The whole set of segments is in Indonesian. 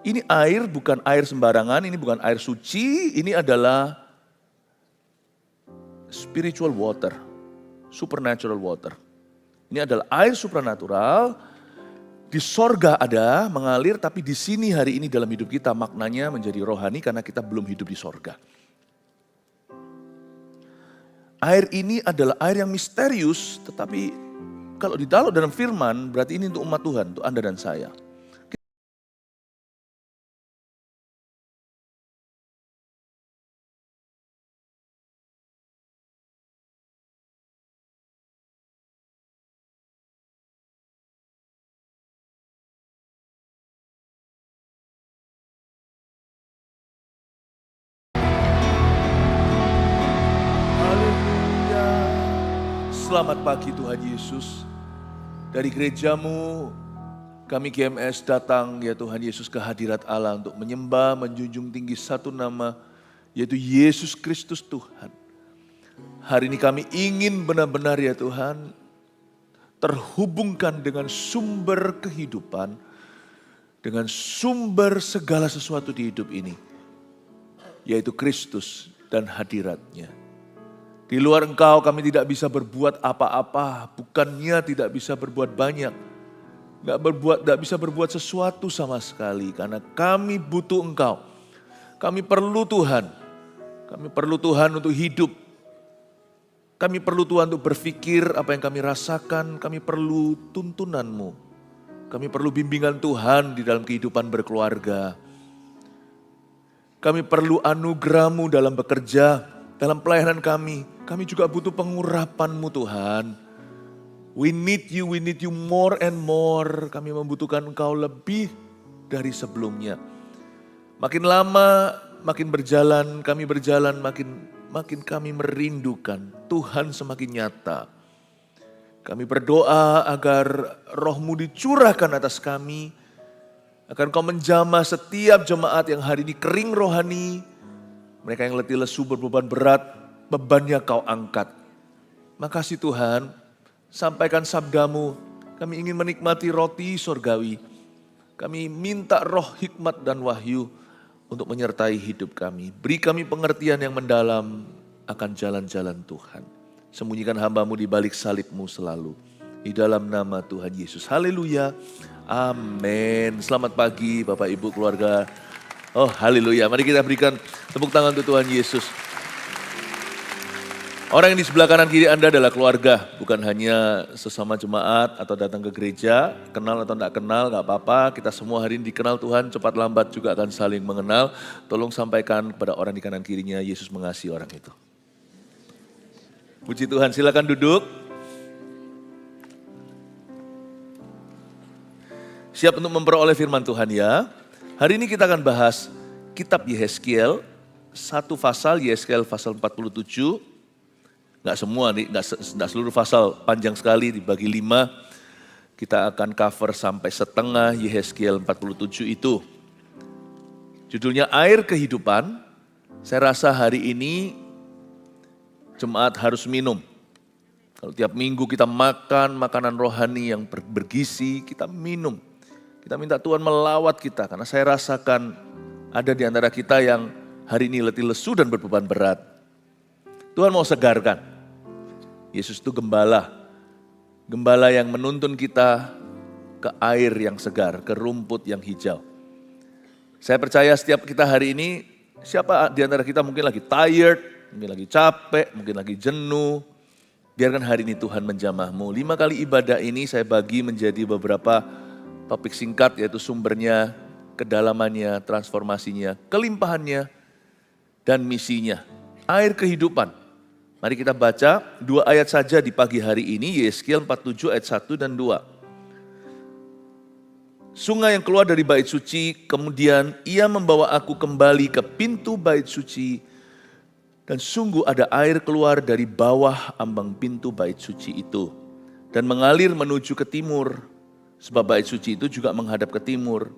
Ini air bukan air sembarangan, ini bukan air suci, ini adalah spiritual water, supernatural water. Ini adalah air supranatural, di sorga ada, mengalir, tapi di sini hari ini dalam hidup kita maknanya menjadi rohani karena kita belum hidup di sorga. Air ini adalah air yang misterius, tetapi kalau ditaruh dalam firman, berarti ini untuk umat Tuhan, untuk Anda dan saya. Haleluya. Selamat pagi Tuhan Yesus. Dari gerejamu, kami GMS datang ya Tuhan Yesus ke hadirat Allah untuk menyembah, menjunjung tinggi satu nama, yaitu Yesus Kristus Tuhan. Hari ini kami ingin benar-benar ya Tuhan, terhubungkan dengan sumber kehidupan, dengan sumber segala sesuatu di hidup ini, yaitu Kristus dan hadiratnya. Di luar Engkau kami tidak bisa berbuat apa-apa, bukannya tidak bisa berbuat banyak. Tidak bisa berbuat sesuatu sama sekali, karena kami butuh Engkau. Kami perlu Tuhan. Kami perlu Tuhan untuk hidup. Kami perlu Tuhan untuk berpikir apa yang kami rasakan. Kami perlu tuntunan-Mu. Kami perlu bimbingan Tuhan di dalam kehidupan berkeluarga. Kami perlu anugerah-Mu dalam bekerja, dalam pelayanan kami. Kami juga butuh pengurapan-Mu Tuhan. We need you more and more. Kami membutuhkan Engkau lebih dari sebelumnya. Makin lama, makin berjalan, makin kami merindukan Tuhan semakin nyata. Kami berdoa agar Roh-Mu dicurahkan atas kami, agar Engkau menjamah setiap jemaat yang hari ini kering rohani, mereka yang letih lesu berbeban berat, bebannya Kau angkat. Makasih Tuhan, sampaikan sabda-Mu, kami ingin menikmati roti surgawi. Kami minta roh hikmat dan wahyu untuk menyertai hidup kami. Beri kami pengertian yang mendalam akan jalan-jalan Tuhan. Sembunyikan hamba-Mu di balik salib-Mu selalu. Di dalam nama Tuhan Yesus. Haleluya. Amin. Selamat pagi Bapak Ibu keluarga. Oh haleluya. Mari kita berikan tepuk tangan untuk Tuhan Yesus. Orang yang di sebelah kanan kiri Anda adalah keluarga, bukan hanya sesama jemaat atau datang ke gereja, kenal atau tidak kenal, gak apa-apa. Kita semua hari ini dikenal Tuhan, cepat lambat juga akan saling mengenal. Tolong sampaikan kepada orang di kanan kirinya, Yesus mengasihi orang itu. Puji Tuhan, silakan duduk. Siap untuk memperoleh firman Tuhan ya. Hari ini kita akan bahas kitab Yehezkiel, satu pasal, Yehezkiel pasal 47. Nggak semua nih, nggak seluruh pasal, panjang sekali dibagi 5. Kita akan cover sampai setengah Yehezkiel 47 itu. Judulnya Air Kehidupan. Saya rasa hari ini jemaat harus minum. Kalau tiap minggu kita makan makanan rohani yang bergizi, kita minum. Kita minta Tuhan melawat kita, karena saya rasakan ada di antara kita yang hari ini letih lesu dan berbeban berat. Tuhan mau segarkan. Yesus itu gembala. Gembala yang menuntun kita ke air yang segar, ke rumput yang hijau. Saya percaya setiap kita hari ini, siapa di antara kita mungkin lagi tired, mungkin lagi capek, mungkin lagi jenuh. Biarkan hari ini Tuhan menjamahmu. 5 kali ibadah ini saya bagi menjadi beberapa topik singkat, yaitu sumbernya, kedalamannya, transformasinya, kelimpahannya, dan misinya. Air kehidupan. Mari kita baca 2 ayat saja di pagi hari ini, Yehezkiel 47 ayat 1 dan 2. Sungai yang keluar dari bait suci, kemudian ia membawa aku kembali ke pintu bait suci, dan sungguh ada air keluar dari bawah ambang pintu bait suci itu, dan mengalir menuju ke timur, sebab bait suci itu juga menghadap ke timur.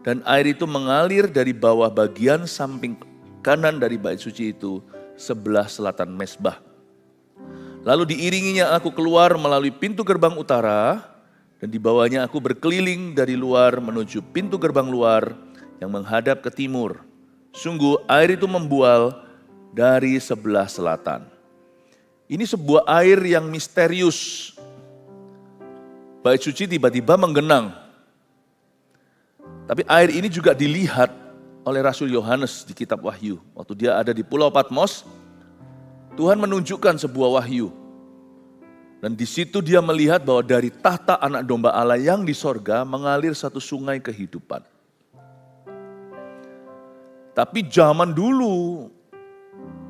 Dan air itu mengalir dari bawah bagian samping kanan dari bait suci itu, sebelah selatan mezbah. Lalu diiringinya aku keluar melalui pintu gerbang utara, dan dibawanya aku berkeliling dari luar menuju pintu gerbang luar yang menghadap ke timur. Sungguh air itu membual dari sebelah selatan. Ini sebuah air yang misterius. Bait suci tiba-tiba menggenang. Tapi air ini juga dilihat oleh Rasul Yohanes di kitab Wahyu. Waktu dia ada di Pulau Patmos, Tuhan menunjukkan sebuah wahyu. Dan di situ dia melihat bahwa dari tahta anak domba Allah yang di sorga mengalir satu sungai kehidupan. Tapi zaman dulu,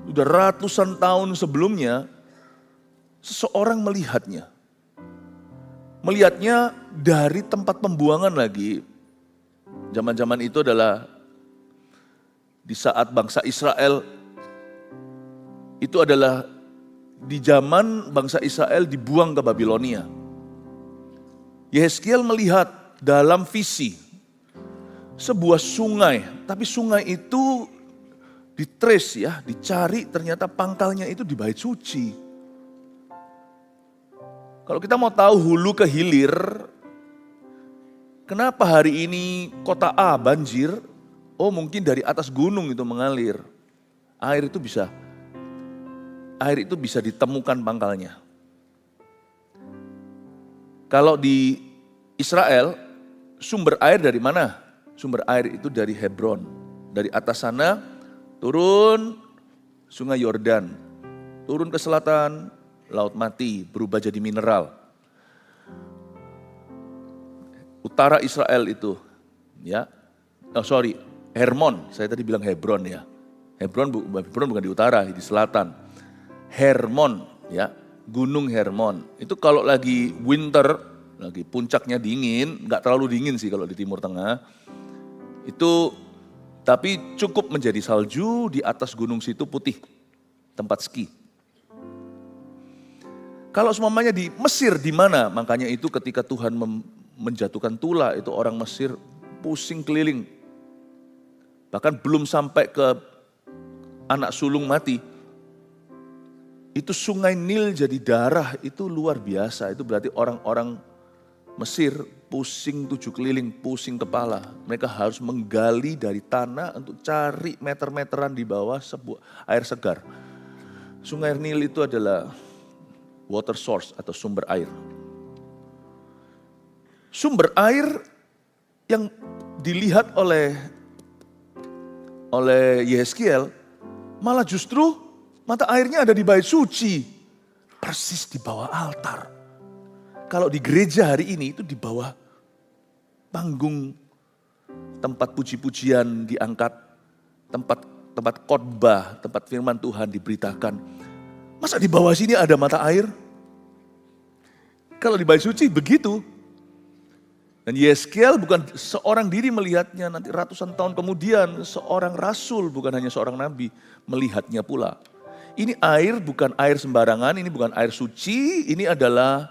udah ratusan tahun sebelumnya, seseorang melihatnya. Melihatnya dari tempat pembuangan lagi. Zaman-zaman itu adalah di saat bangsa Israel, itu adalah di zaman bangsa Israel dibuang ke Babilonia. Yehezkiel melihat dalam visi sebuah sungai, tapi sungai itu ditrace ya, dicari ternyata pangkalnya itu di bait suci. Kalau kita mau tahu hulu ke hilir, kenapa hari ini kota A banjir? Oh mungkin dari atas gunung itu mengalir. Air itu bisa ditemukan pangkalnya. Kalau di Israel, sumber air dari mana? Sumber air itu dari Hebron. Dari atas sana turun sungai Yordan. Turun ke selatan, Laut Mati berubah jadi mineral. Utara Israel itu, ya, Hermon. Saya tadi bilang Hebron ya. Hebron bukan di utara, di selatan. Hermon, ya, Gunung Hermon. Itu kalau lagi winter, lagi puncaknya dingin, nggak terlalu dingin sih kalau di Timur Tengah. Itu tapi cukup menjadi salju di atas gunung situ putih, tempat ski. Kalau semuanya di Mesir di mana? Makanya itu ketika Tuhan menjatuhkan Tula, itu orang Mesir pusing keliling. Bahkan belum sampai ke anak sulung mati. Itu sungai Nil jadi darah, itu luar biasa. Itu berarti orang-orang Mesir pusing 7 keliling, pusing kepala. Mereka harus menggali dari tanah untuk cari meter-meteran di bawah sebuah air segar. Sungai Nil itu adalah water source atau sumber air. Sumber air yang dilihat oleh Yehezkiel malah justru mata airnya ada di bait suci, persis di bawah altar. Kalau di gereja hari ini itu di bawah panggung tempat puji-pujian diangkat, tempat khotbah, tempat firman Tuhan diberitakan. Masa di bawah sini ada mata air? Kalau di bait suci begitu. Dan Yehezkiel bukan seorang diri melihatnya, nanti ratusan tahun kemudian seorang rasul, bukan hanya seorang nabi, melihatnya pula. Ini air bukan air sembarangan, ini bukan air suci, ini adalah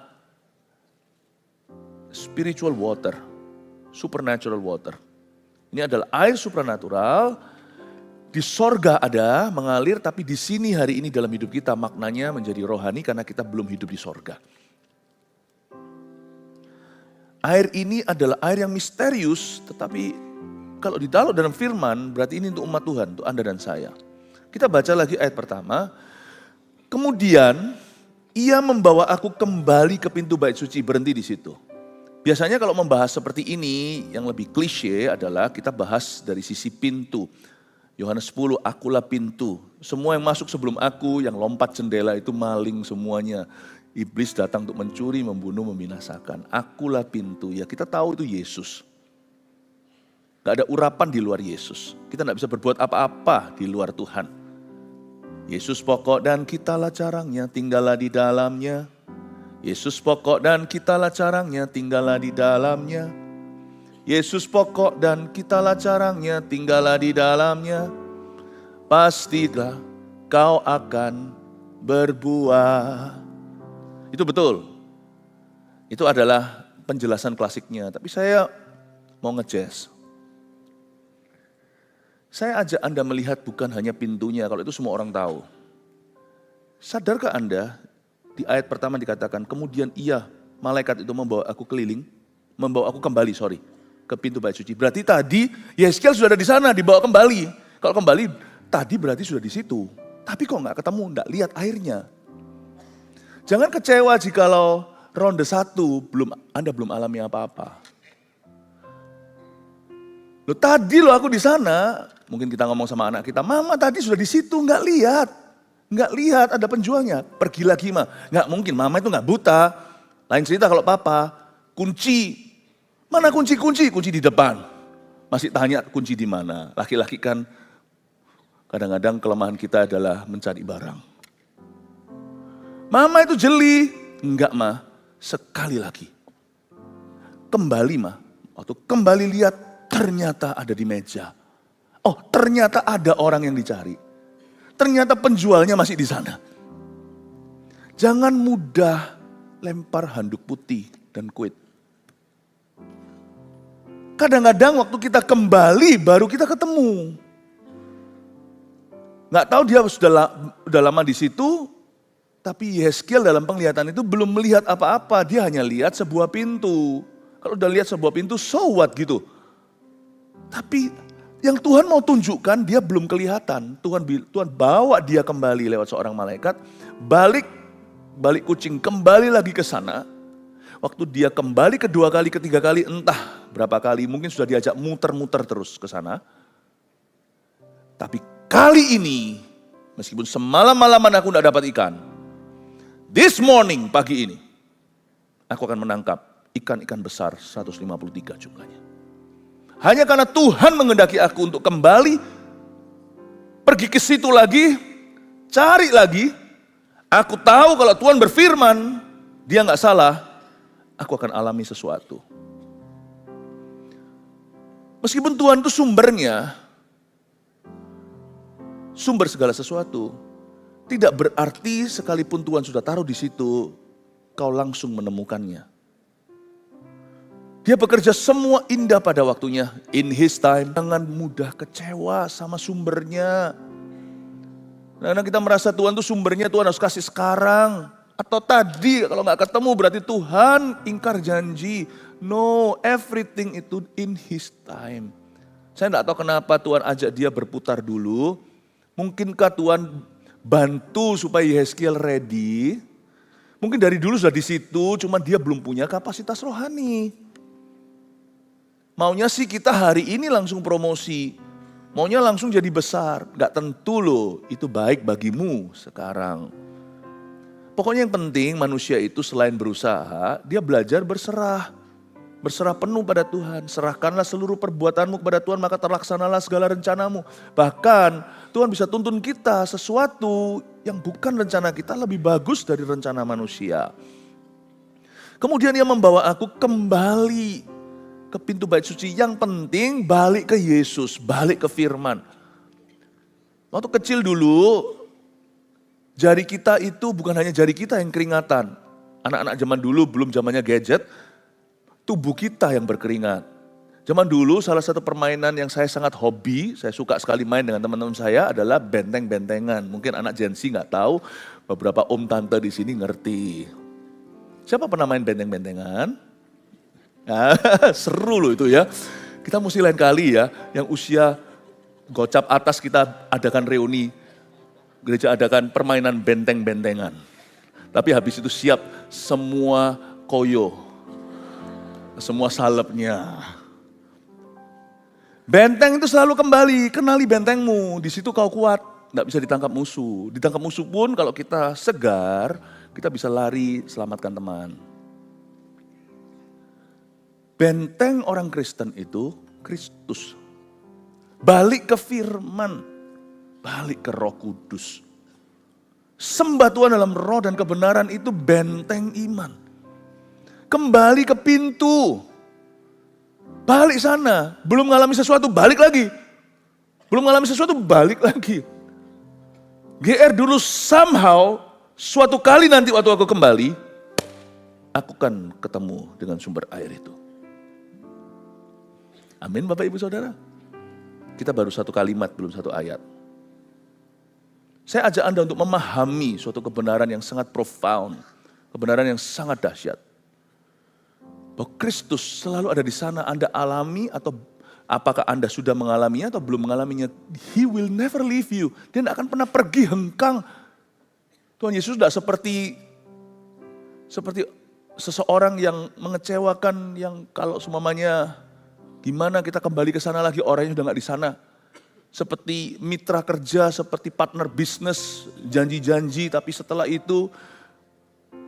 spiritual water, supernatural water. Ini adalah air supranatural, di sorga ada, mengalir, tapi di sini hari ini dalam hidup kita maknanya menjadi rohani karena kita belum hidup di sorga. Air ini adalah air yang misterius, tetapi kalau ditaruh dalam firman, berarti ini untuk umat Tuhan, untuk Anda dan saya. Kita baca lagi ayat pertama. Kemudian ia membawa aku kembali ke pintu bait suci, berhenti di situ. Biasanya kalau membahas seperti ini, yang lebih klise adalah kita bahas dari sisi pintu. Yohanes 10, akulah pintu. Semua yang masuk sebelum aku, yang lompat jendela itu maling semuanya. Iblis datang untuk mencuri, membunuh, membinasakan. Akulah pintu. Ya kita tahu itu Yesus. Gak ada urapan di luar Yesus. Kita gak bisa berbuat apa-apa di luar Tuhan. Yesus pokok dan kitalah carangnya, tinggallah di dalamnya. Yesus pokok dan kitalah carangnya, tinggallah di dalamnya. Yesus pokok dan kitalah carangnya, tinggallah di dalamnya. Pastilah kau akan berbuah. Itu betul. Itu adalah penjelasan klasiknya. Tapi saya mau ngejazz. Saya ajak Anda melihat bukan hanya pintunya, kalau itu semua orang tahu. Sadarkah Anda, di ayat pertama dikatakan, kemudian ia, malaikat itu membawa aku kembali ke pintu bait suci. Berarti tadi Yehezkiel sudah ada di sana, dibawa kembali. Kalau kembali, tadi berarti sudah di situ. Tapi kok nggak ketemu, nggak lihat airnya. Jangan kecewa jikalau ronde 1 Anda belum alami apa-apa. Loh tadi loh aku di sana, mungkin kita ngomong sama anak kita, mama tadi sudah di situ, nggak lihat. Nggak lihat ada penjualnya, pergi lagi mah. Nggak mungkin, mama itu nggak buta. Lain cerita kalau papa, kunci. Mana kunci? Kunci di depan. Masih tanya kunci di mana. Laki-laki kan kadang-kadang kelemahan kita adalah mencari barang. Mama itu jeli. Enggak mah, sekali lagi. Kembali mah, waktu kembali lihat ternyata ada di meja. Oh ternyata ada orang yang dicari. Ternyata penjualnya masih di sana. Jangan mudah lempar handuk putih dan quit. Kadang-kadang waktu kita kembali baru kita ketemu. Nggak tahu dia sudah lama di situ, tapi Yehezkiel dalam penglihatan itu belum melihat apa-apa. Dia hanya lihat sebuah pintu. Kalau udah lihat sebuah pintu, so what gitu. Tapi yang Tuhan mau tunjukkan dia belum kelihatan. Tuhan bawa dia kembali lewat seorang malaikat. Balik kucing kembali lagi ke sana. Waktu dia kembali kedua kali, ketiga kali, entah berapa kali. Mungkin sudah diajak muter-muter terus ke sana. Tapi kali ini, meskipun semalam-malaman aku tidak dapat ikan. This morning, pagi ini, aku akan menangkap ikan-ikan besar 153 jumlahnya. Hanya karena Tuhan menghendaki aku untuk kembali, pergi ke situ lagi, cari lagi. Aku tahu kalau Tuhan berfirman, dia nggak salah, aku akan alami sesuatu. Meskipun Tuhan itu sumbernya, sumber segala sesuatu, tidak berarti sekalipun Tuhan sudah taruh di situ, kau langsung menemukannya. Dia bekerja semua indah pada waktunya, in His time. Jangan mudah kecewa sama sumbernya. Karena kita merasa Tuhan itu sumbernya Tuhan harus kasih sekarang. Atau tadi, kalau nggak ketemu berarti Tuhan ingkar janji. No, everything itu in His time. Saya nggak tahu kenapa Tuhan ajak dia berputar dulu. Mungkinkah Tuhan bantu supaya Yehezkiel ready? Mungkin dari dulu sudah di situ, cuma dia belum punya kapasitas rohani. Maunya sih kita hari ini langsung promosi. Maunya langsung jadi besar. Gak tentu loh, itu baik bagimu sekarang. Pokoknya yang penting manusia itu selain berusaha, dia belajar berserah. Berserah penuh pada Tuhan. Serahkanlah seluruh perbuatanmu kepada Tuhan, maka terlaksanalah segala rencanamu. Bahkan Tuhan bisa tuntun kita sesuatu yang bukan rencana kita lebih bagus dari rencana manusia. Kemudian dia membawa aku kembali ke pintu bait suci. Yang penting balik ke Yesus, balik ke firman. Waktu kecil dulu, jari kita itu bukan hanya jari kita yang keringatan. Anak-anak zaman dulu belum zamannya gadget, tubuh kita yang berkeringat. Zaman dulu salah satu permainan yang saya sangat hobi, saya suka sekali main dengan teman-teman saya adalah benteng-bentengan. Mungkin anak Gen Z nggak tahu, beberapa om tante di sini ngerti. Siapa pernah main benteng-bentengan? Nah, seru loh itu ya. Kita mesti lain kali ya, yang usia gocap atas kita adakan reuni. Gereja adakan permainan benteng-bentengan. Tapi habis itu siap semua koyo. Semua salepnya. Benteng itu selalu kembali, kenali bentengmu. Di situ kau kuat, nggak bisa ditangkap musuh. Ditangkap musuh pun kalau kita segar, kita bisa lari selamatkan teman. Benteng orang Kristen itu Kristus. Balik ke firman, balik ke Roh Kudus. Sembah Tuhan dalam roh dan kebenaran itu benteng iman. Kembali ke pintu. Balik sana, belum mengalami sesuatu, balik lagi. Belum mengalami sesuatu, balik lagi. GR dulu somehow, suatu kali nanti waktu aku kembali, aku kan ketemu dengan sumber air itu. Amin Bapak Ibu Saudara. Kita baru satu kalimat, belum satu ayat. Saya ajak Anda untuk memahami suatu kebenaran yang sangat profound. Kebenaran yang sangat dahsyat. bahwa Kristus selalu ada di sana. Anda alami atau apakah Anda sudah mengalaminya atau belum mengalaminya. He will never leave you. Dia tidak akan pernah pergi hengkang. Tuhan Yesus tidak seperti seseorang yang mengecewakan, yang kalau semuanya gimana kita kembali ke sana lagi, orangnya sudah nggak di sana. Seperti mitra kerja, seperti partner bisnis, janji-janji, tapi setelah itu,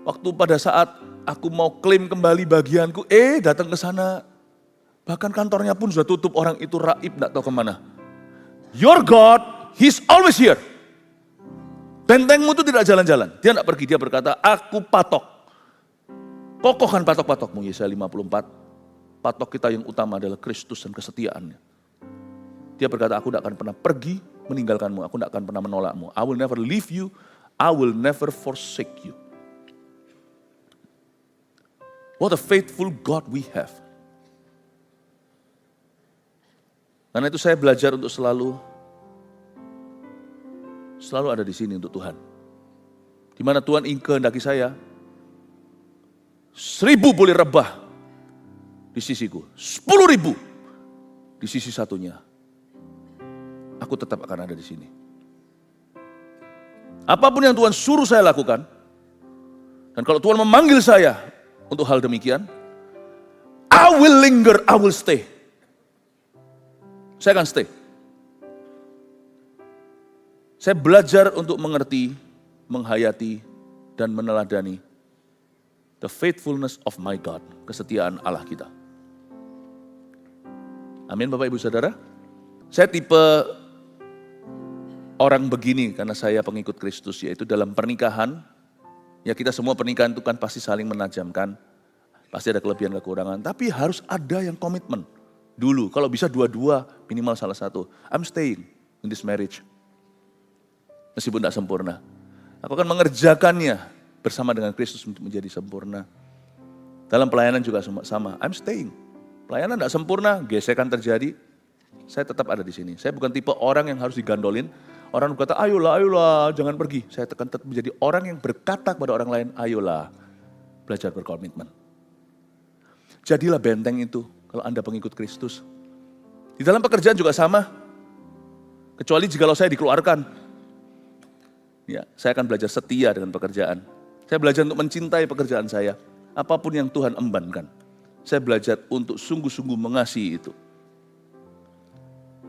waktu pada saat aku mau klaim kembali bagianku, datang ke sana, bahkan kantornya pun sudah tutup, orang itu raib, tidak tahu kemana. Your God, He's always here. Bentengmu itu tidak jalan-jalan, dia tidak pergi, dia berkata, aku patok. Kokohkan patok-patokmu, Yesaya 54. Patok kita yang utama adalah Kristus dan kesetiaannya. Dia berkata, aku tidak akan pernah pergi meninggalkanmu, aku tidak akan pernah menolakmu. I will never leave you, I will never forsake you. What a faithful God we have. Karena itu saya belajar untuk selalu ada di sini untuk Tuhan. Di mana Tuhan ingin kehendaki saya, 1.000 boleh rebah di sisiku, 10.000 di sisi satunya. Aku tetap akan ada di sini. Apapun yang Tuhan suruh saya lakukan, dan kalau Tuhan memanggil saya untuk hal demikian, I will linger, I will stay. Saya akan stay. Saya belajar untuk mengerti, menghayati, dan meneladani the faithfulness of my God, kesetiaan Allah kita. Amin Bapak Ibu Saudara. Saya tipe orang begini karena saya pengikut Kristus, yaitu dalam pernikahan, ya kita semua pernikahan itu kan pasti saling menajamkan, pasti ada kelebihan kekurangan, tapi harus ada yang komitmen dulu. Kalau bisa dua-dua, minimal salah satu. I'm staying in this marriage. Meskipun tidak sempurna. Aku akan mengerjakannya bersama dengan Kristus untuk menjadi sempurna. Dalam pelayanan juga sama. I'm staying. Pelayanan tidak sempurna, gesekan terjadi. Saya tetap ada di sini. Saya bukan tipe orang yang harus digandolin. Orang berkata, ayolah, jangan pergi. Saya akan tetap menjadi orang yang berkata kepada orang lain, ayolah, belajar berkomitmen. Jadilah benteng itu kalau Anda pengikut Kristus. Di dalam pekerjaan juga sama. Kecuali jikalau saya dikeluarkan. Ya, saya akan belajar setia dengan pekerjaan. Saya belajar untuk mencintai pekerjaan saya. Apapun yang Tuhan embankan. Saya belajar untuk sungguh-sungguh mengasihi itu.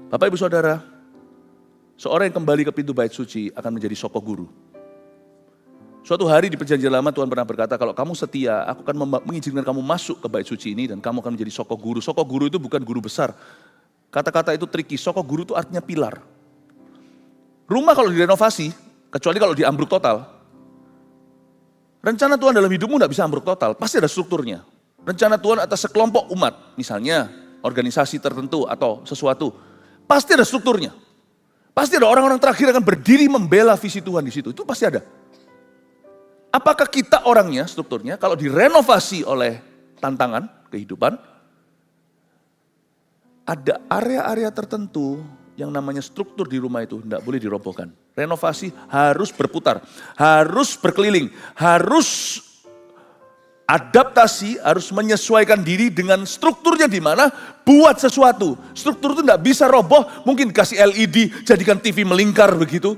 Bapak Ibu Saudara, seorang yang kembali ke pintu bait suci akan menjadi soko guru. Suatu hari di perjanjian lama Tuhan pernah berkata, kalau kamu setia, aku akan mengizinkan kamu masuk ke bait suci ini dan kamu akan menjadi soko guru. Soko guru itu bukan guru besar. Kata-kata itu tricky, soko guru itu artinya pilar. Rumah kalau direnovasi, kecuali kalau diambruk total, rencana Tuhan dalam hidupmu tidak bisa ambruk total, pasti ada strukturnya. Rencana Tuhan atas sekelompok umat, misalnya organisasi tertentu atau sesuatu, pasti ada strukturnya. Pasti ada orang-orang terakhir akan berdiri membela visi Tuhan di situ, itu pasti ada. Apakah kita orangnya, strukturnya, kalau direnovasi oleh tantangan kehidupan, ada area-area tertentu yang namanya struktur di rumah itu tidak boleh dirobohkan. Renovasi harus berputar, harus berkeliling, harus adaptasi, harus menyesuaikan diri dengan strukturnya di mana, buat sesuatu. Struktur itu tidak bisa roboh, mungkin kasih LED, jadikan TV melingkar begitu.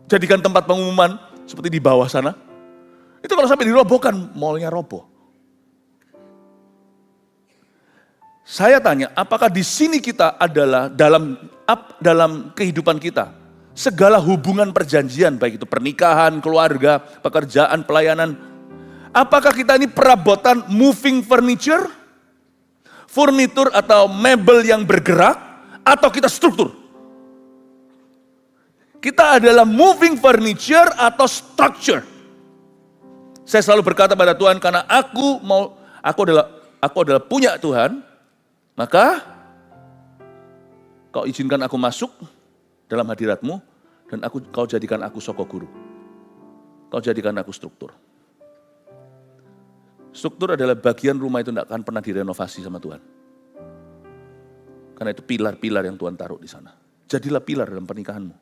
Jadikan tempat pengumuman seperti di bawah sana. Itu kalau sampai dirobohkan, mallnya roboh. Saya tanya, apakah di sini kita adalah dalam kehidupan kita, segala hubungan perjanjian, baik itu pernikahan, keluarga, pekerjaan, pelayanan, apakah kita ini perabotan moving furniture, furnitur atau mebel yang bergerak, atau kita struktur? Kita adalah moving furniture atau structure. Saya selalu berkata pada Tuhan, karena aku adalah punya Tuhan, maka kau izinkan aku masuk dalam hadirat-Mu dan kau jadikan aku soko guru. Kau jadikan aku struktur. Struktur adalah bagian rumah itu tidak akan pernah direnovasi sama Tuhan. Karena itu pilar-pilar yang Tuhan taruh di sana. Jadilah pilar dalam pernikahanmu.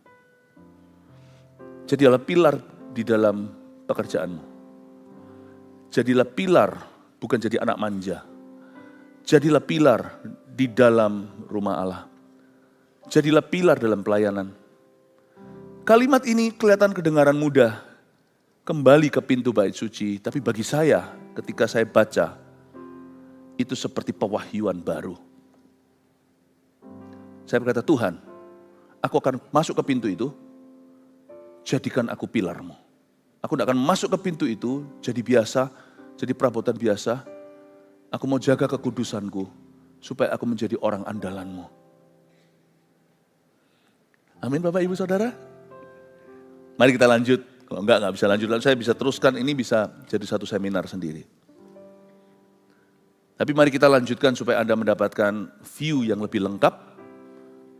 Jadilah pilar di dalam pekerjaanmu. Jadilah pilar bukan jadi anak manja. Jadilah pilar di dalam rumah Allah. Jadilah pilar dalam pelayanan. Kalimat ini kelihatan kedengaran mudah, kembali ke pintu bait suci. Tapi bagi saya, ketika saya baca, itu seperti pewahyuan baru. Saya berkata, Tuhan, aku akan masuk ke pintu itu, jadikan aku pilarmu. Aku tidak akan masuk ke pintu itu, jadi biasa, jadi perabotan biasa. Aku mau jaga kekudusanku, supaya aku menjadi orang andalanmu. Amin Bapak Ibu Saudara. Mari kita lanjut. Kalau enggak bisa lanjut. Saya bisa teruskan, ini bisa jadi satu seminar sendiri. Tapi mari kita lanjutkan supaya Anda mendapatkan view yang lebih lengkap.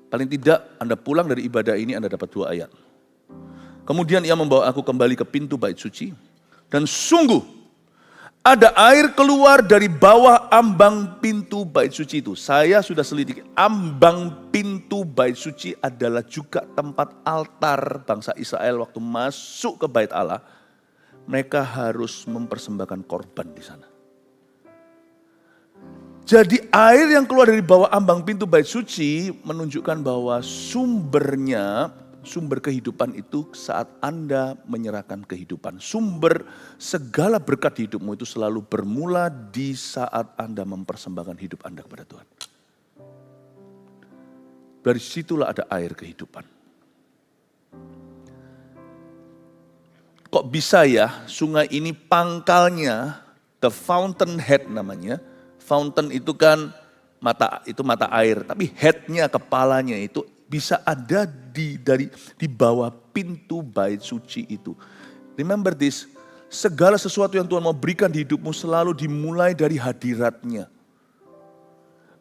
Paling tidak Anda pulang dari ibadah ini Anda dapat 2 ayat. Kemudian ia membawa aku kembali ke pintu bait suci. Dan sungguh ada air keluar dari bawah ambang pintu bait suci itu. Saya sudah selidiki, ambang pintu bait suci adalah juga tempat altar bangsa Israel waktu masuk ke bait Allah. Mereka harus mempersembahkan korban di sana. Jadi air yang keluar dari bawah ambang pintu bait suci menunjukkan bahwa sumber kehidupan itu saat Anda menyerahkan kehidupan. Sumber segala berkat di hidupmu itu selalu bermula di saat Anda mempersembahkan hidup Anda kepada Tuhan. Dari situlah ada air kehidupan. Kok bisa ya sungai ini pangkalnya, the fountain head namanya. Fountain itu kan mata air, tapi headnya, kepalanya itu bisa ada di bawah pintu bait suci itu. Remember this, segala sesuatu yang Tuhan mau berikan di hidupmu selalu dimulai dari hadiratnya.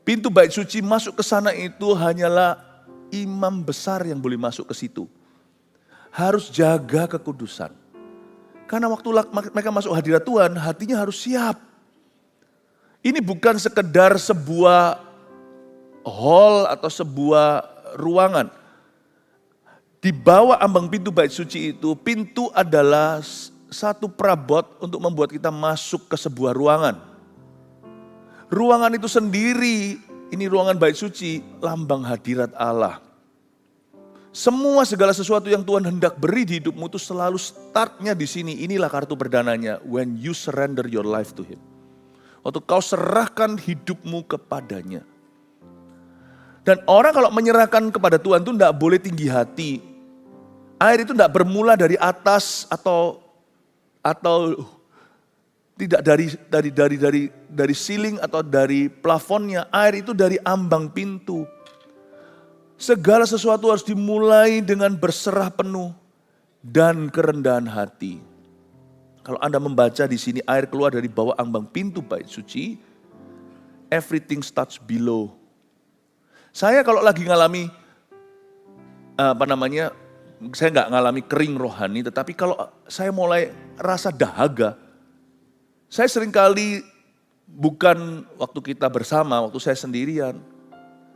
Pintu bait suci masuk ke sana itu hanyalah imam besar yang boleh masuk ke situ. Harus jaga kekudusan. Karena waktu mereka masuk hadirat Tuhan, hatinya harus siap. Ini bukan sekedar sebuah hall atau sebuah ruangan. Di bawah ambang pintu bait suci itu, pintu adalah satu perabot untuk membuat kita masuk ke sebuah ruangan. Ruangan itu sendiri, ini ruangan bait suci, lambang hadirat Allah. Semua segala sesuatu yang Tuhan hendak beri di hidupmu itu selalu startnya di sini. Inilah kartu perdananya, when you surrender your life to Him. Waktu kau serahkan hidupmu kepadanya. Dan orang kalau menyerahkan kepada Tuhan itu tidak boleh tinggi hati. Air itu tidak bermula dari atas atau tidak dari ceiling atau dari plafonnya. Air itu dari ambang pintu. Segala sesuatu harus dimulai dengan berserah penuh dan kerendahan hati. Kalau Anda membaca di sini air keluar dari bawah ambang pintu bait suci, everything starts below. Saya kalau lagi ngalami saya nggak ngalami kering rohani, tetapi kalau saya mulai rasa dahaga, saya seringkali bukan waktu kita bersama, waktu saya sendirian,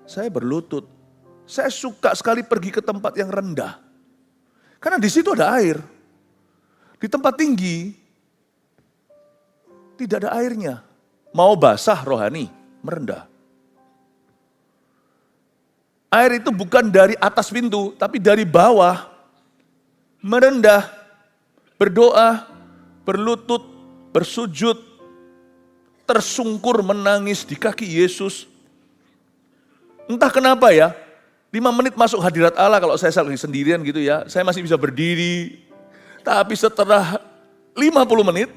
saya berlutut. Saya suka sekali pergi ke tempat yang rendah, karena di situ ada air. Di tempat tinggi tidak ada airnya. Mau basah rohani, merendah. Air itu bukan dari atas pintu, tapi dari bawah. Merendah, berdoa, berlutut, bersujud, tersungkur menangis di kaki Yesus. Entah kenapa ya, 5 menit masuk hadirat Allah kalau saya lagi sendirian gitu ya, saya masih bisa berdiri. Tapi setelah 50 menit,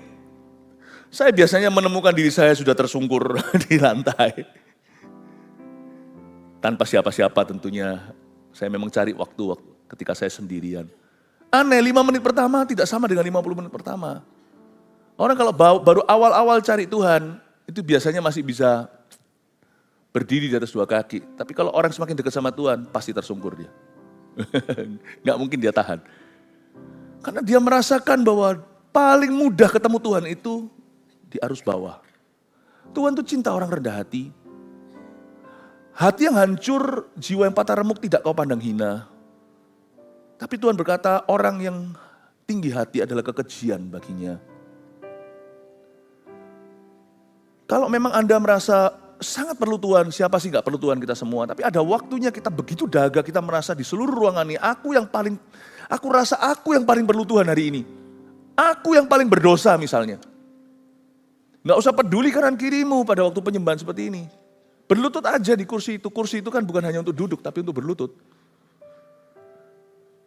saya biasanya menemukan diri saya sudah tersungkur di lantai. Tanpa siapa-siapa tentunya, saya memang cari waktu ketika saya sendirian. Aneh, 5 menit pertama tidak sama dengan 50 menit pertama. Orang kalau baru awal-awal cari Tuhan, itu biasanya masih bisa berdiri di atas 2 kaki. Tapi kalau orang semakin dekat sama Tuhan, pasti tersungkur dia. Nggak mungkin dia tahan. Karena dia merasakan bahwa paling mudah ketemu Tuhan itu di arus bawah. Tuhan itu cinta orang rendah hati. Hati yang hancur, jiwa yang patah remuk tidak kau pandang hina. Tapi Tuhan berkata orang yang tinggi hati adalah kekejian baginya. Kalau memang Anda merasa sangat perlu Tuhan, siapa sih gak perlu Tuhan kita semua. Tapi ada waktunya kita begitu dahaga, kita merasa di seluruh ruangan ini, aku rasa aku yang paling perlu Tuhan hari ini. Aku yang paling berdosa misalnya. Gak usah peduli kanan kirimu pada waktu penyembahan seperti ini. Berlutut aja di kursi itu kan bukan hanya untuk duduk, tapi untuk berlutut.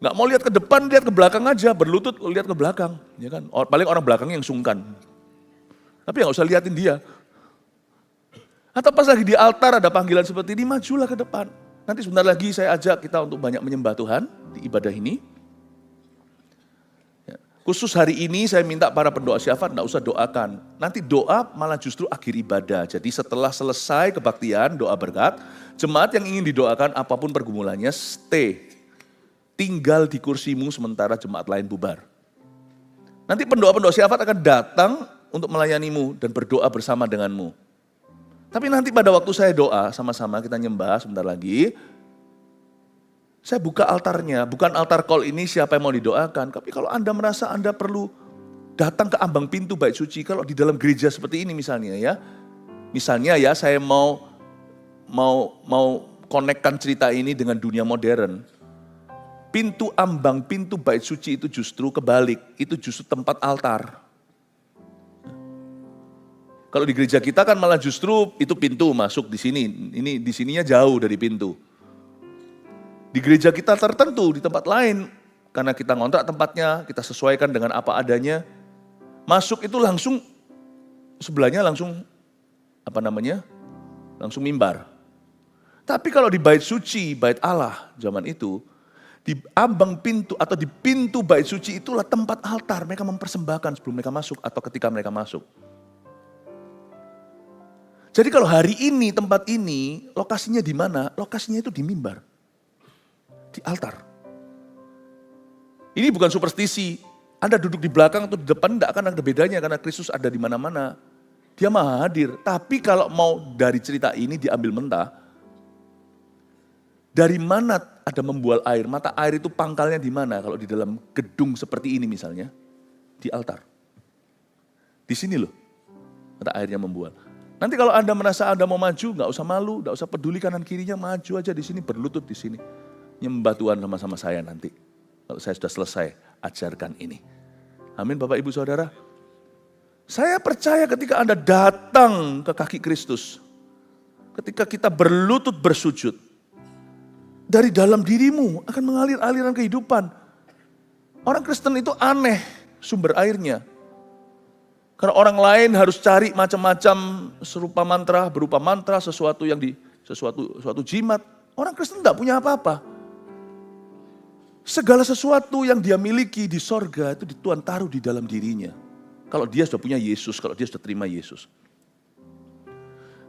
Gak mau lihat ke depan, lihat ke belakang aja, berlutut lihat ke belakang. Ya kan? Paling orang belakang yang sungkan. Tapi gak usah liatin dia. Atau pas lagi di altar ada panggilan seperti ini, majulah ke depan. Nanti sebentar lagi saya ajak kita untuk banyak menyembah Tuhan di ibadah ini. Ya. Khusus hari ini saya minta para pendoa syafaat enggak usah doakan. Nanti doa malah justru akhir ibadah. Jadi setelah selesai kebaktian, doa berkat, jemaat yang ingin didoakan apapun pergumulannya, stay. Tinggal di kursimu sementara jemaat lain bubar. Nanti pendoa-pendoa syafaat akan datang untuk melayanimu dan berdoa bersama denganmu. Tapi nanti pada waktu saya doa sama-sama kita nyembah sebentar lagi, saya buka altarnya, bukan altar call ini siapa yang mau didoakan. Tapi kalau Anda merasa Anda perlu datang ke ambang pintu bait suci, kalau di dalam gereja seperti ini misalnya ya saya mau konekkan cerita ini dengan dunia modern. Pintu ambang, pintu bait suci itu justru kebalik, itu justru tempat altar. Kalau di gereja kita kan malah justru itu pintu masuk di sini. Ini di sininya jauh dari pintu. Di gereja kita tertentu, di tempat lain, karena kita ngontrak tempatnya, kita sesuaikan dengan apa adanya. Masuk itu langsung, sebelahnya langsung, langsung mimbar. Tapi kalau di bait suci, bait Allah zaman itu, di ambang pintu atau di pintu bait suci itulah tempat altar. Mereka mempersembahkan sebelum mereka masuk atau ketika mereka masuk. Jadi kalau hari ini, tempat ini, lokasinya di mana? Lokasinya itu di mimbar. Di altar. Ini bukan superstisi. Anda duduk di belakang atau di depan tidak akan ada bedanya karena Kristus ada di mana-mana. Dia maha hadir. Tapi kalau mau dari cerita ini diambil mentah, dari mana ada membual air? Mata air itu pangkalnya di mana? Kalau di dalam gedung seperti ini misalnya, di altar. Di sini loh, mata airnya membual. Nanti kalau Anda merasa Anda mau maju, nggak usah malu, nggak usah peduli kanan kirinya, maju aja di sini, berlutut di sini. Nyembah Tuhan sama-sama saya nanti. Kalau saya sudah selesai ajarkan ini. Amin Bapak Ibu Saudara. Saya percaya ketika Anda datang ke kaki Kristus, ketika kita berlutut bersujud, dari dalam dirimu akan mengalir aliran kehidupan. Orang Kristen itu aneh sumber airnya. Karena orang lain harus cari macam-macam berupa mantra, sesuatu jimat. Orang Kristen tidak punya apa-apa. Segala sesuatu yang dia miliki di sorga itu Tuhan taruh di dalam dirinya. Kalau dia sudah punya Yesus, kalau dia sudah terima Yesus.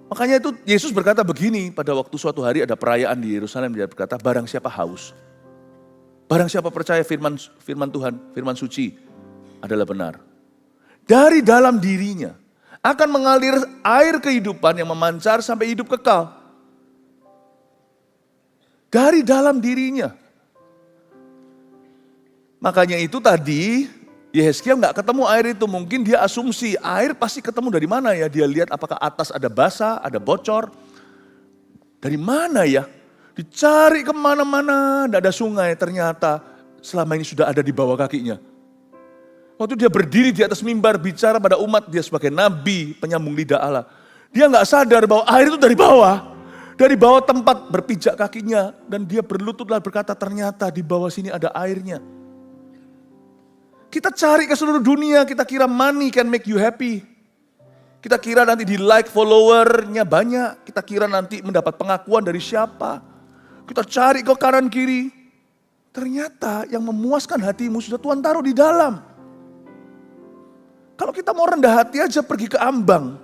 Makanya itu Yesus berkata begini pada waktu suatu hari ada perayaan di Yerusalem. Dia berkata, barang siapa haus, barang siapa percaya firman Tuhan, firman suci adalah benar. Dari dalam dirinya akan mengalir air kehidupan yang memancar sampai hidup kekal. Dari dalam dirinya. Makanya itu tadi Yehezkiel nggak ketemu air itu. Mungkin dia asumsi air pasti ketemu dari mana ya. Dia lihat apakah atas ada basah, ada bocor. Dari mana ya? Dicari kemana-mana, tidak ada sungai. Ternyata selama ini sudah ada di bawah kakinya. Waktu dia berdiri di atas mimbar bicara pada umat, dia sebagai nabi penyambung lidah Allah. Dia nggak sadar bahwa air itu dari bawah. Dari bawah tempat berpijak kakinya. Dan dia berlututlah berkata ternyata di bawah sini ada airnya. Kita cari ke seluruh dunia, kita kira money can make you happy. Kita kira nanti di like followernya banyak. Kita kira nanti mendapat pengakuan dari siapa. Kita cari ke kanan kiri. Ternyata yang memuaskan hatimu sudah Tuhan taruh di dalam. Kalau kita mau rendah hati aja pergi ke ambang.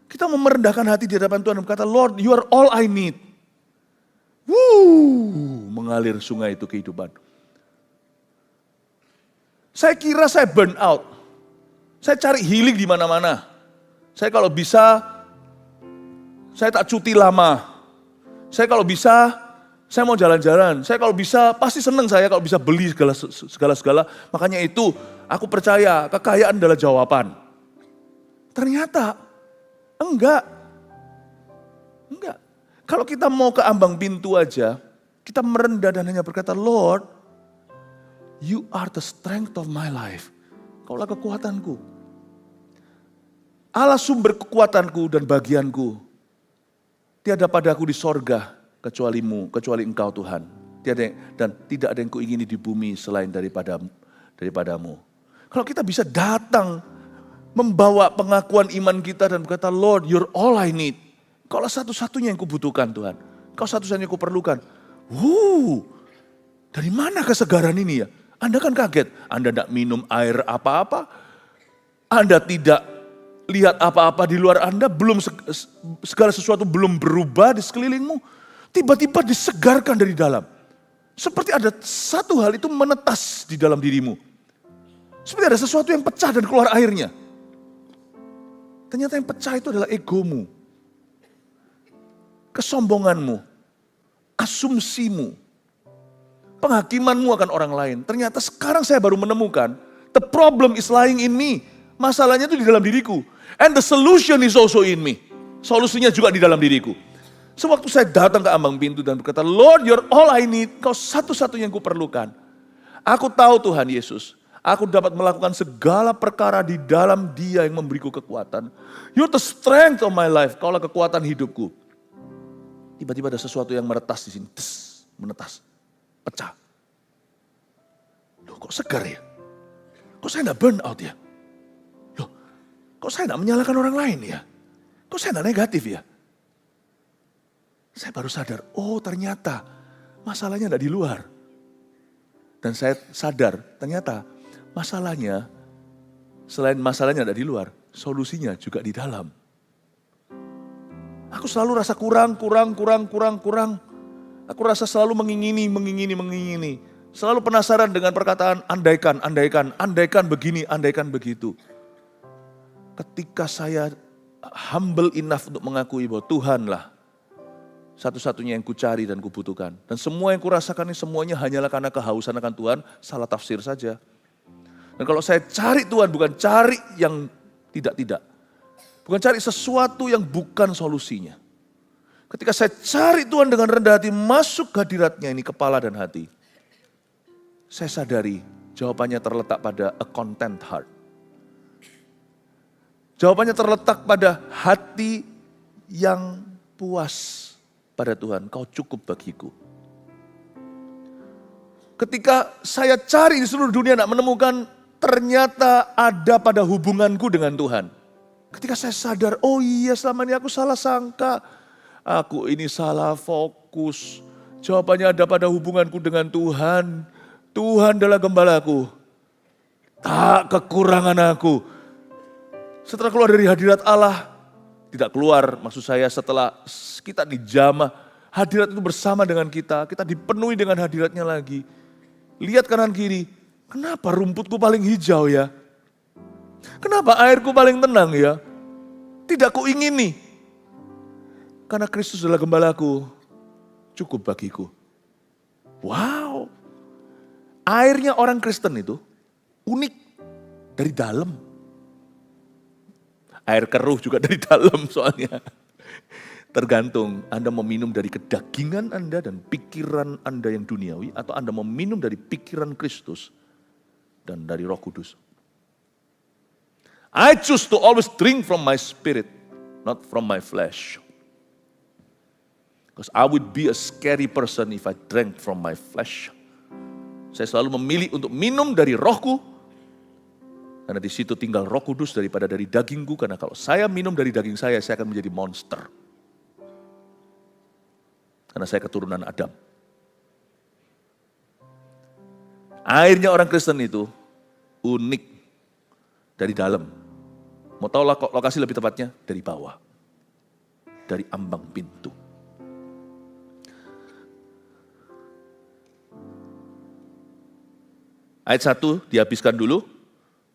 Kita mau merendahkan hati di hadapan Tuhan dan berkata, Lord, you are all I need. Mengalir sungai itu kehidupan. Saya kira saya burn out. Saya cari healing di mana-mana. Saya kalau bisa, saya tak cuti lama. Saya kalau bisa, saya mau jalan-jalan. Saya kalau bisa, pasti senang saya kalau bisa beli segala-segala. Makanya itu, aku percaya kekayaan adalah jawaban. Ternyata Enggak. Enggak. Kalau kita mau ke ambang pintu aja, kita merendah dan hanya berkata, Lord, you are the strength of my life. Kaulah kekuatanku. Allah sumber kekuatanku dan bagianku. Tiada padaku di sorga kecualimu, kecuali engkau Tuhan. Dan tidak ada yang kuingini di bumi selain daripadamu. Kalau kita bisa datang membawa pengakuan iman kita dan berkata, Lord, you're all I need. Kaulah satu-satunya yang kubutuhkan Tuhan. Kau satu-satunya yang kuperlukan. Dari mana kesegaran ini ya? Anda kan kaget. Anda tidak minum air apa-apa. Anda tidak lihat apa-apa di luar Anda. Segala sesuatu belum berubah di sekelilingmu. Tiba-tiba disegarkan dari dalam. Seperti ada satu hal itu menetas di dalam dirimu. Seperti ada sesuatu yang pecah dan keluar airnya. Ternyata yang pecah itu adalah egomu. Kesombonganmu. Asumsimu. Penghakimanmu akan orang lain. Ternyata sekarang saya baru menemukan, the problem is lying in me. Masalahnya itu di dalam diriku. And the solution is also in me. Solusinya juga di dalam diriku. Sewaktu saya datang ke ambang pintu dan berkata, Lord, you're all I need. Kau satu-satunya yang kuperlukan. Aku tahu Tuhan Yesus. Aku dapat melakukan segala perkara di dalam Dia yang memberiku kekuatan. You're the strength of my life. Kaulah kekuatan hidupku. Tiba-tiba ada sesuatu yang meretas di sini. Menetas. Pecah. Loh kok segar ya? Kok saya tidak burn out ya? Loh kok saya tidak menyalahkan orang lain ya? Kok saya tidak negatif ya? Saya baru sadar, oh ternyata masalahnya tidak di luar. Dan saya sadar ternyata masalahnya, selain masalahnya tidak di luar, solusinya juga di dalam. Aku selalu rasa kurang. Aku rasa selalu mengingini. Selalu penasaran dengan perkataan andaikan begini, andaikan begitu. Ketika saya humble enough untuk mengakui bahwa Tuhanlah satu-satunya yang kucari dan kubutuhkan. Dan semua yang kurasakan ini semuanya hanyalah karena kehausan akan Tuhan, salah tafsir saja. Dan kalau saya cari Tuhan bukan cari yang tidak. Bukan cari sesuatu yang bukan solusinya. Ketika saya cari Tuhan dengan rendah hati, masuk ke hadiratnya ini kepala dan hati. Saya sadari jawabannya terletak pada a content heart. Jawabannya terletak pada hati yang puas pada Tuhan. Kau cukup bagiku. Ketika saya cari di seluruh dunia tidak menemukan, ternyata ada pada hubunganku dengan Tuhan. Ketika saya sadar, oh iya selama ini aku salah sangka. Aku ini salah fokus. Jawabannya ada pada hubunganku dengan Tuhan. Tuhan adalah gembalaku. Tak kekurangan aku. Setelah keluar dari hadirat Allah, tidak keluar maksud saya setelah kita dijamah. Hadirat itu bersama dengan kita dipenuhi dengan hadiratnya lagi. Lihat kanan kiri, kenapa rumputku paling hijau ya? Kenapa airku paling tenang ya? Tidak kuingini. Karena Kristus adalah gembalaku, cukup bagiku. Wow. Airnya orang Kristen itu unik dari dalam. Air keruh juga dari dalam soalnya. Tergantung Anda mau minum dari kedagingan Anda dan pikiran Anda yang duniawi, atau Anda mau minum dari pikiran Kristus dan dari Roh Kudus. I choose to always drink from my spirit, not from my flesh. Because I would be a scary person if I drank from my flesh. Saya selalu memilih untuk minum dari rohku, karena di situ tinggal Roh Kudus daripada dari dagingku. Karena kalau saya minum dari daging saya akan menjadi monster. Karena saya keturunan Adam. Airnya orang Kristen itu unik dari dalam. Mau tahu lokasi lebih tepatnya? Dari bawah. Dari ambang pintu. Ayat 1 dihabiskan dulu.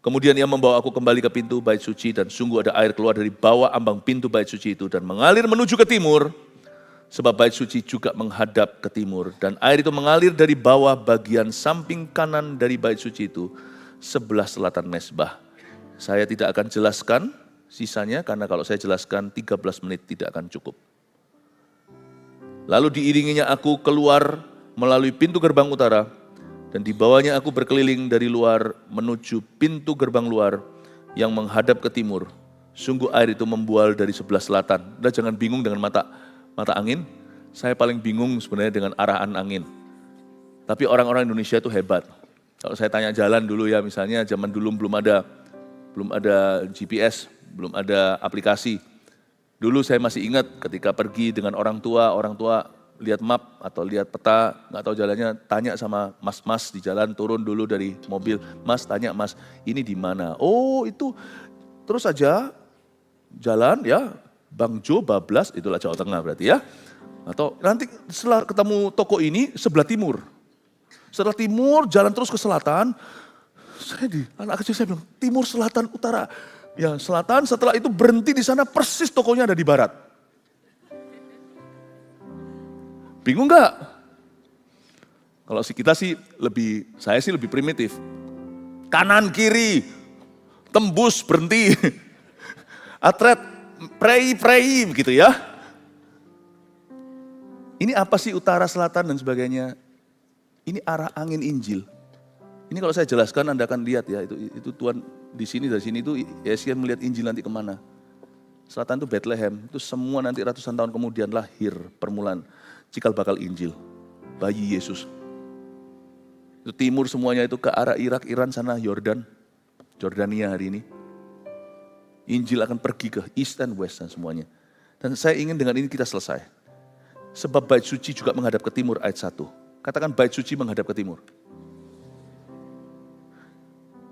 Kemudian ia membawa aku kembali ke pintu bait suci dan sungguh ada air keluar dari bawah ambang pintu bait suci itu dan mengalir menuju ke timur. Sebab bait suci juga menghadap ke timur. Dan air itu mengalir dari bawah bagian samping kanan dari bait suci itu sebelah selatan mezbah. Saya tidak akan jelaskan Sisanya karena kalau saya jelaskan 13 menit tidak akan cukup. Lalu diiringinya aku keluar melalui pintu gerbang utara, dan dibawanya aku berkeliling dari luar menuju pintu gerbang luar yang menghadap ke timur. Sungguh air itu membual dari sebelah selatan. Udah jangan bingung dengan mata angin. Saya paling bingung sebenarnya dengan arahan angin. Tapi orang-orang Indonesia itu hebat. Kalau saya tanya jalan dulu ya, misalnya zaman dulu belum ada GPS, belum ada aplikasi. Dulu saya masih ingat ketika pergi dengan orang tua lihat map atau lihat peta, nggak tahu jalannya, tanya sama mas-mas di jalan, turun dulu dari mobil, mas tanya mas, ini di mana? Oh itu, terus aja jalan ya, Bang Jo bablas, itulah Jawa Tengah berarti ya. Atau nanti setelah ketemu toko ini sebelah timur. Setelah timur jalan terus ke selatan, anak kecil saya bilang, timur, selatan, utara. Ya selatan, setelah itu berhenti di sana, persis tokonya ada di barat. Bingung gak? Kalau kita sih saya sih lebih primitif. Kanan, kiri, tembus, berhenti. Atret, prei, gitu ya. Ini apa sih utara, selatan, dan sebagainya. Ini arah angin Injil. Ini kalau saya jelaskan Anda akan lihat ya, itu Tuhan di sini, dari sini itu Yesaya melihat Injil nanti kemana. Selatan itu Bethlehem, itu semua nanti ratusan tahun kemudian lahir permulaan cikal bakal Injil, bayi Yesus. Itu timur semuanya itu ke arah Irak, Iran sana, Jordania hari ini. Injil akan pergi ke East and West dan semuanya. Dan saya ingin dengan ini kita selesai. Sebab bait suci juga menghadap ke timur ayat 1. Katakan bait suci menghadap ke timur.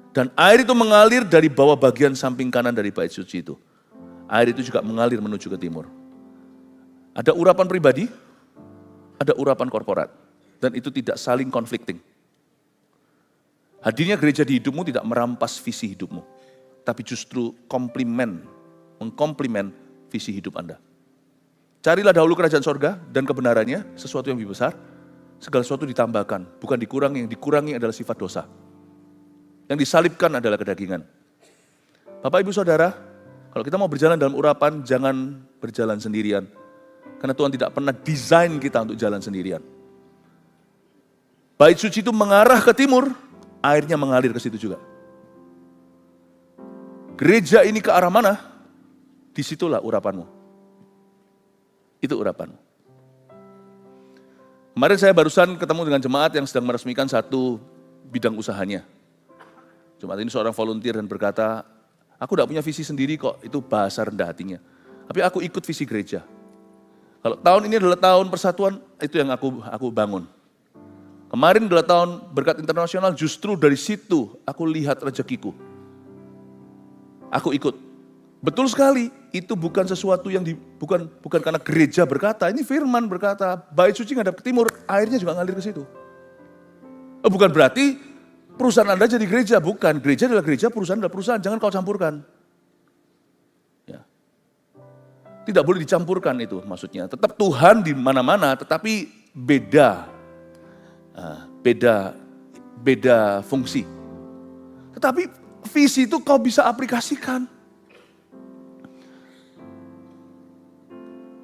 Dan air itu mengalir dari bawah bagian samping kanan dari bait suci itu. Air itu juga mengalir menuju ke timur. Ada urapan pribadi, ada urapan korporat. Dan itu tidak saling conflicting. Hadirnya gereja di hidupmu tidak merampas visi hidupmu. Tapi justru mengkomplimen visi hidup Anda. Carilah dahulu kerajaan sorga dan kebenarannya, sesuatu yang lebih besar. Segala sesuatu ditambahkan, bukan dikurangi. Yang dikurangi adalah sifat dosa. Yang disalibkan adalah kedagingan. Bapak, Ibu, Saudara, kalau kita mau berjalan dalam urapan, jangan berjalan sendirian. Karena Tuhan tidak pernah desain kita untuk jalan sendirian. Bait suci itu mengarah ke timur, airnya mengalir ke situ juga. Gereja ini ke arah mana? Disitulah urapanmu. Itu urapanmu. Kemarin saya barusan ketemu dengan jemaat yang sedang meresmikan satu bidang usahanya. Jemaat ini seorang volunteer dan berkata, aku tidak punya visi sendiri kok, itu bahasa rendah hatinya. Tapi aku ikut visi gereja. Kalau tahun ini adalah tahun persatuan, itu yang aku bangun. Kemarin adalah tahun berkat internasional, justru dari situ aku lihat rezekiku. Aku ikut. Betul sekali, itu bukan sesuatu yang bukan karena gereja berkata, ini firman berkata, bait suci ngadap ke timur, airnya juga ngalir ke situ. Bukan berarti perusahaan Anda jadi gereja, bukan. Gereja adalah gereja, perusahaan adalah perusahaan, jangan kau campurkan. Ya. Tidak boleh dicampurkan itu maksudnya. Tetap Tuhan di mana-mana, tetapi beda fungsi. Tetapi visi itu kau bisa aplikasikan.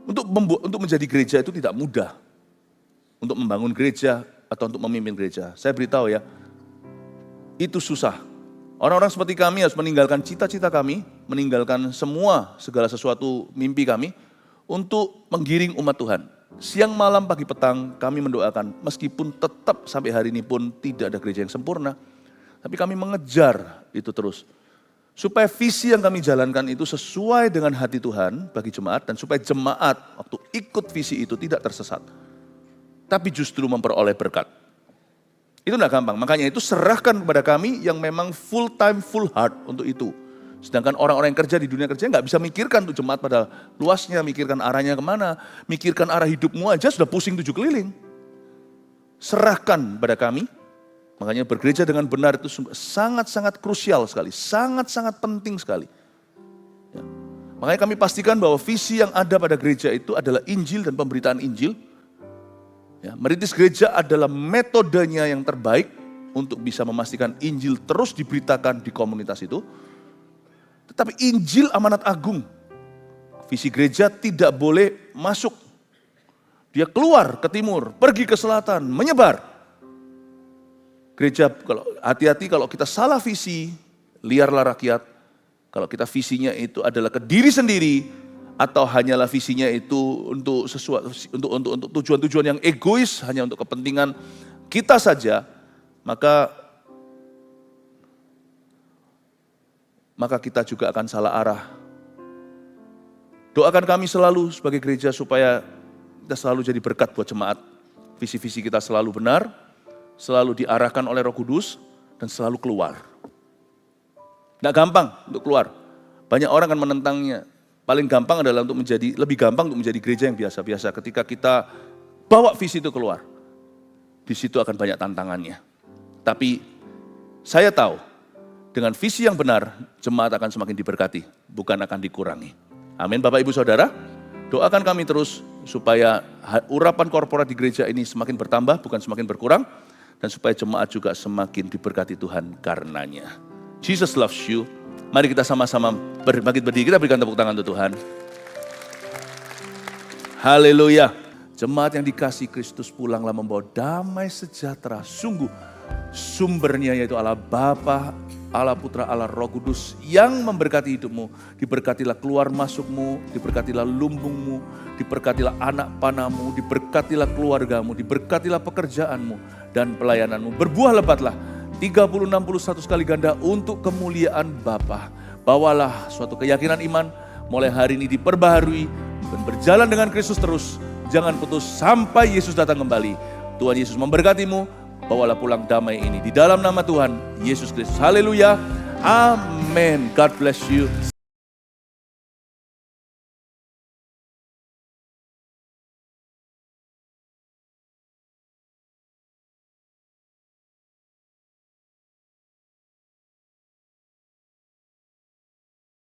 Untuk menjadi gereja itu tidak mudah. Untuk membangun gereja atau untuk memimpin gereja. Saya beritahu ya, itu susah. Orang-orang seperti kami harus meninggalkan cita-cita kami, meninggalkan segala sesuatu mimpi kami untuk menggiring umat Tuhan. Siang, malam, pagi, petang kami mendoakan, meskipun tetap sampai hari ini pun tidak ada gereja yang sempurna, tapi kami mengejar itu terus. Supaya visi yang kami jalankan itu sesuai dengan hati Tuhan bagi jemaat, dan supaya jemaat waktu ikut visi itu tidak tersesat. Tapi justru memperoleh berkat. Itu tidak gampang, makanya itu serahkan kepada kami yang memang full time, full heart untuk itu. Sedangkan orang-orang yang kerja di dunia kerja nggak bisa mikirkan untuk jemaat pada luasnya, mikirkan arahnya kemana, mikirkan arah hidupmu aja sudah pusing 7 keliling. Serahkan pada kami. Makanya bergereja dengan benar itu sangat-sangat krusial sekali, sangat-sangat penting sekali. Ya. Makanya kami pastikan bahwa visi yang ada pada gereja itu adalah Injil dan pemberitaan Injil. Ya, merintis gereja adalah metodenya yang terbaik untuk bisa memastikan Injil terus diberitakan di komunitas itu. Tetapi Injil amanat agung. Visi gereja tidak boleh masuk. Dia keluar ke timur, pergi ke selatan, menyebar. Gereja, kalau hati-hati kalau kita salah visi, liarlah rakyat. Kalau kita visinya itu adalah ke diri sendiri, atau hanyalah visinya itu untuk sesuatu, untuk tujuan-tujuan yang egois, hanya untuk kepentingan kita saja, maka kita juga akan salah arah. Doakan kami selalu sebagai gereja supaya kita selalu jadi berkat buat jemaat. Visi-visi kita selalu benar, selalu diarahkan oleh Roh Kudus, dan selalu keluar. Nggak gampang untuk keluar. Banyak orang kan menentangnya. Paling gampang adalah lebih gampang untuk menjadi gereja yang biasa-biasa. Ketika kita bawa visi itu keluar, di situ akan banyak tantangannya. Tapi saya tahu, dengan visi yang benar, jemaat akan semakin diberkati, bukan akan dikurangi. Amin, Bapak Ibu Saudara. Doakan kami terus supaya urapan korporat di gereja ini semakin bertambah, bukan semakin berkurang. Dan supaya jemaat juga semakin diberkati Tuhan karenanya. Jesus loves you. Mari kita sama-sama bangkit berdiri, kita berikan tepuk tangan untuk Tuhan. Haleluya. Jemaat yang dikasihi Kristus, pulanglah membawa damai sejahtera. Sungguh sumbernya yaitu Allah Bapa, Allah Putra, Allah Roh Kudus yang memberkati hidupmu. Diberkatilah keluar masukmu, diberkatilah lumbungmu, diberkatilah anak panamu, diberkatilah keluargamu, diberkatilah pekerjaanmu dan pelayananmu. Berbuah lebatlah 30, 60, 100 kali ganda untuk kemuliaan Bapa. Bawalah suatu keyakinan iman mulai hari ini diperbaharui dan berjalan dengan Kristus terus. Jangan putus sampai Yesus datang kembali. Tuhan Yesus memberkatimu. Bawalah pulang damai ini di dalam nama Tuhan Yesus Kristus. Haleluya. Amin. God bless you.